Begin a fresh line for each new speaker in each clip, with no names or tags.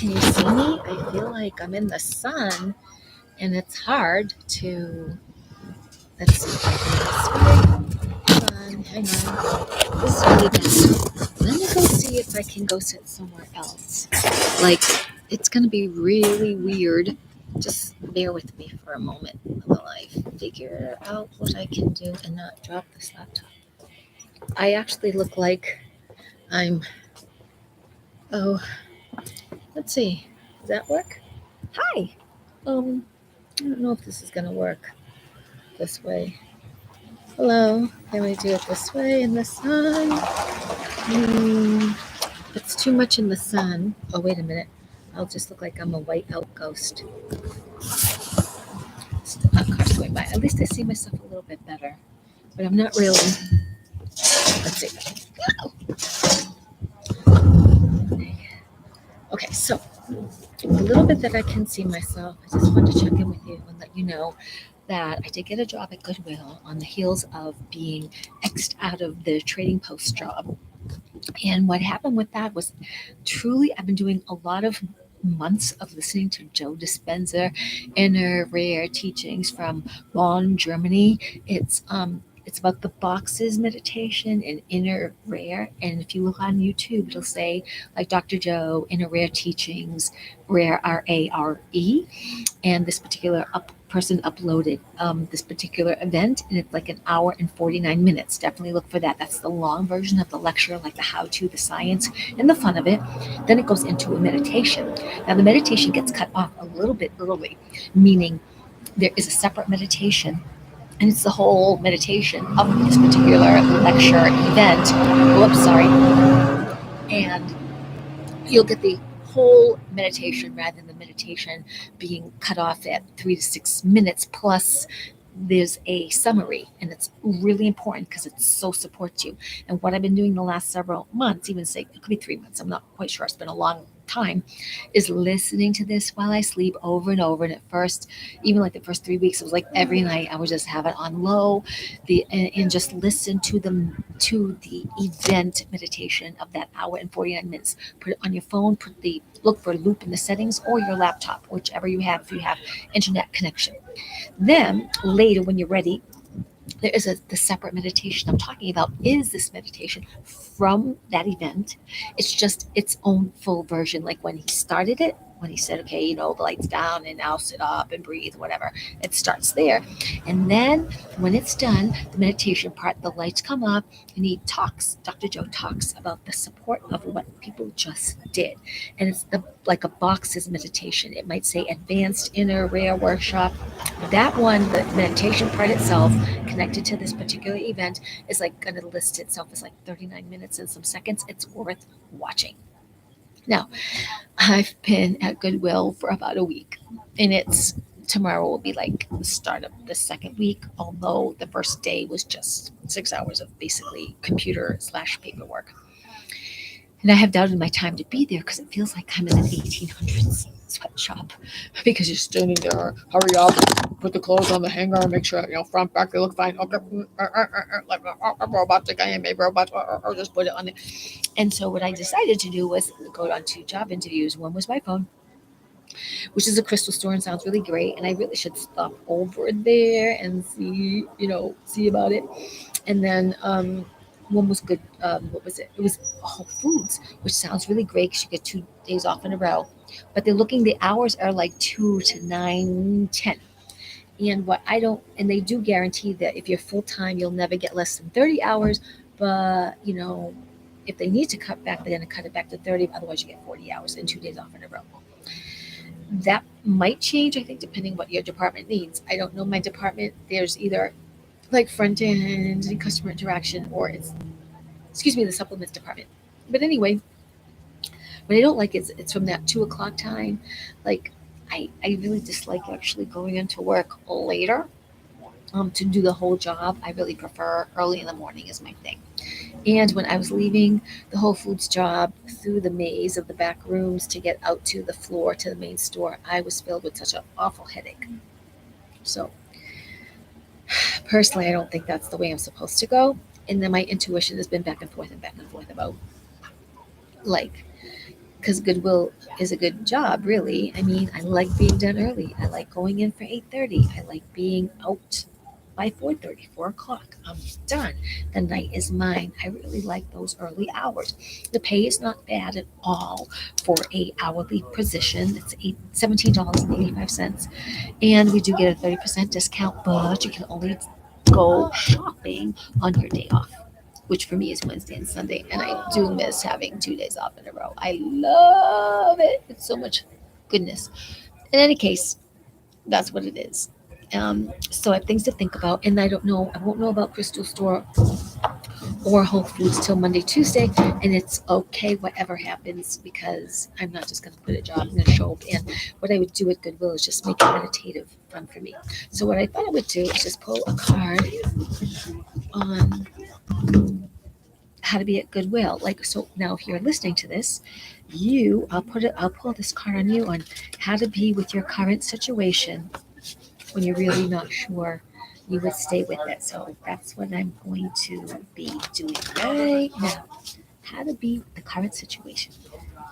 Can you see me? I feel like I'm in the sun and it's hard to. Let's see if I can do this way. Hang on. This is really bad. Let me go see if I can go sit somewhere else. Like, it's going to be really weird. Just bear with me for a moment while I figure out what I can do and not drop this laptop. I actually look like I'm. Oh, let's see. Does that work? Hi. Um, I don't know if this is gonna work this way. Hello. Can we do it this way in the sun? It's too much in the sun. Oh, wait a minute. I'll just look like I'm a white out ghost. A car's going by. At least I see myself a little bit better, but I'm not really. Let's see. Okay, so a little bit that I can see myself. I just wanted to check in with you and let you know that I did get a job at Goodwill on the heels of being X'd out of the trading post job. And what happened with that was truly, I've been doing a lot of months of listening to Joe Dispenza inner rare teachings from Bonn, Germany. It's about the boxes meditation and inner rare. And if you look on YouTube, it'll say like Dr. Joe, inner rare teachings, rare RARE, and this particular person uploaded this particular event, and it's like an hour and 49 minutes. Definitely look for that. That's the long version of the lecture, like the how to, the science, and the fun of it. Then it goes into a meditation. Now the meditation gets cut off a little bit early, meaning there is a separate meditation, and it's the whole meditation of this particular lecture event. Whoops, sorry. And you'll get the whole meditation rather than the meditation being cut off at 3 to 6 minutes. Plus, there's a summary, and it's really important because it so supports you. And what I've been doing the last several months, even say it could be 3 months, I'm not quite sure, it's been a long time, is listening to this while I sleep over and over. And at first, even like the first 3 weeks, it was like every night I would just have it on low, and just listen to the event meditation of that hour and 49 minutes. Put it on your phone, look for loop in the settings, or your laptop, whichever you have, if you have internet connection. Then later, when you're ready, there is the separate meditation I'm talking about. Is this meditation from that event? It's just its own full version. Like when he started it, when he said, okay, the lights down and now sit up and breathe, whatever, it starts there. And then when it's done, the meditation part, the lights come up, and Dr. Joe talks about the support of what people just did. And it's like a boxes meditation. It might say advanced inner rare workshop. That one, the meditation part itself, connected to this particular event, is like going to list itself as like 39 minutes and some seconds. It's worth watching. Now, I've been at Goodwill for about a week, and tomorrow will be like the start of the second week, although the first day was just 6 hours of basically computer slash paperwork. And I have doubted my time to be there because it feels like I'm in an 1800s sweatshop, because you're standing there, hurry up, put the clothes on the hanger, make sure, front, back, they look fine. Okay, like a robot, like I am a robot, or just put it on it. And so what I decided to do was go on 2 job interviews. One was my phone, which is a crystal store and sounds really great. And I really should stop over there and see about it. And then one was good. What was it? It was Whole Foods, which sounds really great because you get 2 days off in a row. But the hours are like 2 to 9, 10. And and they do guarantee that if you're full time, you'll never get less than 30 hours. But, if they need to cut back, they're going to cut it back to 30. Otherwise, you get 40 hours and 2 days off in a row. That might change, I think, depending what your department needs. I don't know my department. There's either like front end and customer interaction, or the supplements department. But anyway, what I don't like is it's from that 2 o'clock time. Like, I really dislike actually going into work later to do the whole job. I really prefer early in the morning is my thing. And when I was leaving the Whole Foods job through the maze of the back rooms to get out to the floor to the main store, I was filled with such an awful headache. So personally, I don't think that's the way I'm supposed to go. And then my intuition has been back and forth about like because Goodwill is a good job, really. I mean, I like being done early. I like going in for 8:30. I like being out by 4:30, 4 o'clock. I'm done. The night is mine. I really like those early hours. The pay is not bad at all for a hourly position. It's $17.85, and we do get a 30% discount, but you can only go shopping on your day off, which for me is Wednesday and Sunday. And I do miss having 2 days off in a row. I love it. It's so much goodness. In any case, that's what it is. So I have things to think about, and I don't know. I won't know about Crystal Store or Whole Foods till Monday, Tuesday, and it's okay whatever happens because I'm not just going to quit a job. I'm going to show up. And what I would do at Goodwill is just make it meditative fun for me. So what I thought I would do is just pull a card on how to be at Goodwill. Like, so now if you're listening to this, I'll pull this card on you on how to be with your current situation when you're really not sure. You would stay with it. So that's what I'm going to be doing right now. How to be with the current situation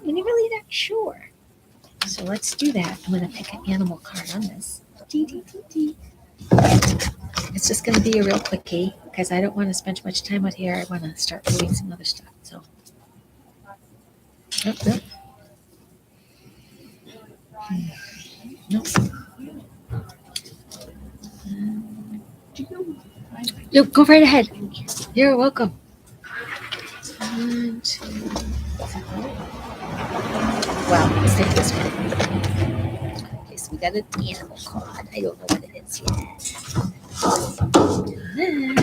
when you're really not sure. So let's do that. I'm going to pick an animal card on this. Dee, dee, dee, dee. It's just going to be a real quickie because I don't want to spend much time out here. I want to start doing some other stuff. So, nope, nope. Nope. Nope, go right ahead. You're welcome. 1, 2, 3. Wow, let's take this one. Okay, so we got an animal card. I don't know what it is yet. Then,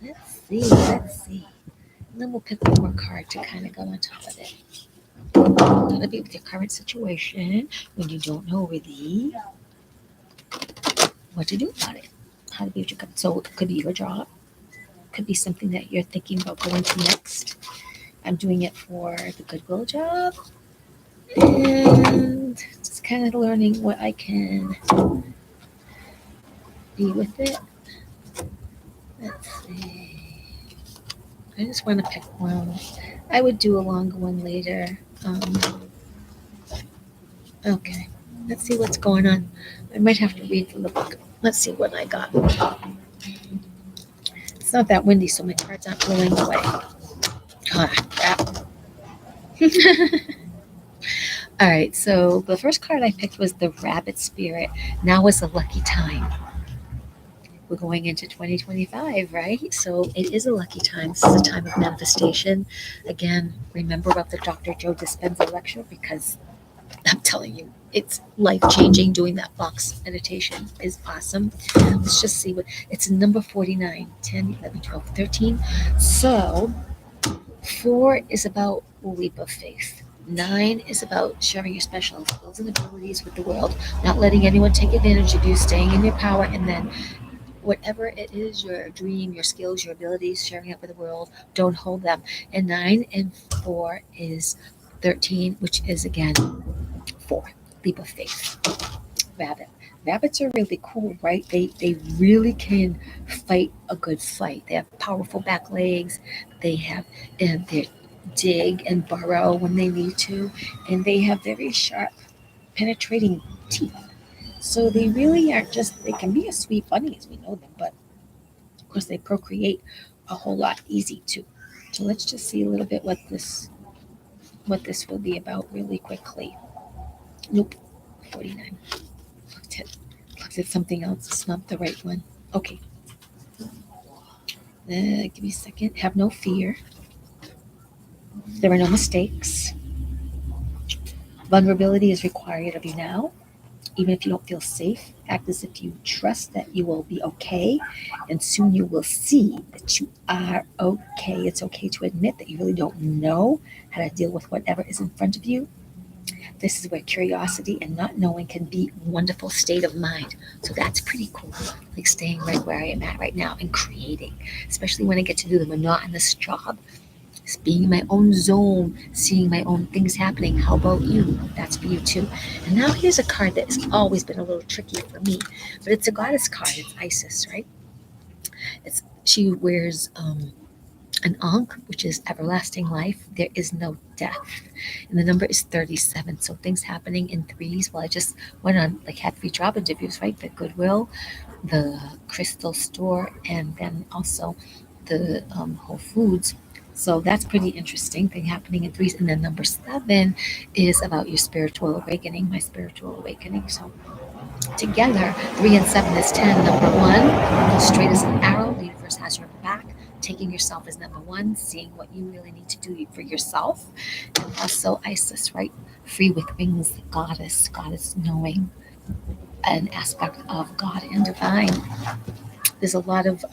let's see. And then we'll pick one more card to kind of go on top of it. Gotta be with your current situation when you don't know really what to do about it. How to be with your current. So it could be your job, could be something that you're thinking about going to next. I'm doing it for the Goodwill job, and just kind of learning what I can be with it. Let's see. I just want to pick one. I would do a longer one later. Okay, let's see what's going on. I might have to read from the book. Let's see what I got. It's not that windy, so my cards aren't blowing away. Crap. All right, so the first card I picked was the Rabbit Spirit. Now is the lucky time. We're going into 2025, right? So it is a lucky time. This is a time of manifestation. Again, remember about the Dr. Joe Dispenza lecture because I'm telling you, it's life changing. Doing that box meditation is awesome. Let's just see what it's number 49, 10, 11, 12, 13. So 4 is about leap of faith. 9 is about sharing your special skills and abilities with the world, not letting anyone take advantage of you, staying in your power, and then whatever it is, your dream, your skills, your abilities, sharing it with the world, don't hold them. And 9 and 4 is 13, which is again 4, leap of faith. Rabbit. Rabbits are really cool, right? They really can fight a good fight. They have powerful back legs. They have and they dig and burrow when they need to, and they have very sharp, penetrating teeth. So they really are just they can be a sweet bunny as we know them, but of course they procreate a whole lot easy too. So let's just see a little bit what this will be about really quickly. Nope, 49. Looked at something else. It's not the right one. Okay. Give me a second. Have no fear. There are no mistakes. Vulnerability is required of you now. Even if you don't feel safe, act as if you trust that you will be okay. And soon you will see that you are okay. It's okay to admit that you really don't know how to deal with whatever is in front of you. This is where curiosity and not knowing can be a wonderful state of mind. So that's pretty cool. Like staying right where I am at right now and creating, especially when I get to do the monotonous job. Just being in my own zone, seeing my own things happening. How about you? That's for you too. And now here's a card that has always been a little tricky for me, but it's a goddess card. It's Isis, right? She wears an Ankh, which is everlasting life. There is no death. And the number is 37. So things happening in threes. Well, I just went on, like, had 3 job interviews, right? The Goodwill, the Crystal Store, and then also the Whole Foods. So that's pretty interesting thing happening in threes. And then number 7 is about your spiritual awakening, my spiritual awakening. So together, 3 and 7 is 10. Number 1, go straight as an arrow. The universe has your back. Taking yourself as number 1, seeing what you really need to do for yourself. And also Isis, right? Free with wings, goddess knowing, an aspect of God and divine. There's a lot of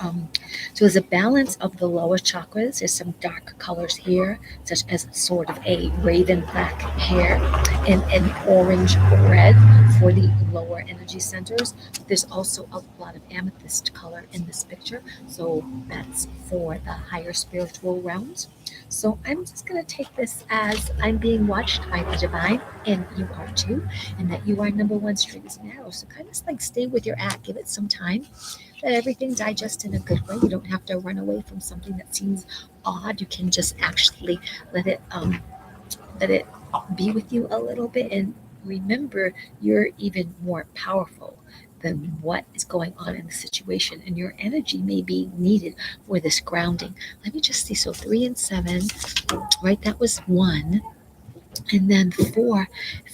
so there's a balance of the lower chakras. There's some dark colors here, such as sort of a raven black hair and an orange red for the lower energy centers. There's also a lot of amethyst color in this picture, so that's for the higher spiritual realms. So I'm just going to take this as I'm being watched by the divine, and you are too, and that you are number 1 straight as an arrow. So kind of like stay with your act, give it some time, let everything digest in a good way. You don't have to run away from something that seems odd. You can just actually let it let it be with you a little bit, and remember you're even more powerful than what is going on in the situation, and your energy may be needed for this grounding. Let me just see. So 3 and 7, right? That was 1. And then 4,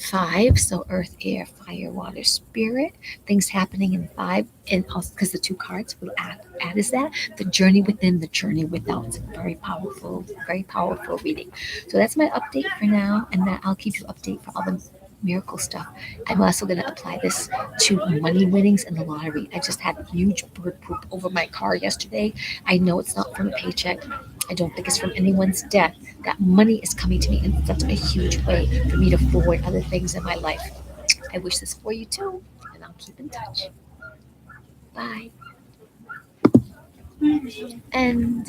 5, so earth, air, fire, water, spirit, things happening in 5. And also because the 2 cards will add is that the journey within, the journey without. It's a very powerful reading. So that's my update for now, and that I'll keep you update for all the miracle stuff. I'm also going to apply this to money winnings in the lottery. I just had huge bird poop over my car yesterday. I know it's not from a paycheck. I don't think it's from anyone's death. That money is coming to me in such a huge way for me to forward other things in my life. I wish this for you too, and I'll keep in touch. Bye. And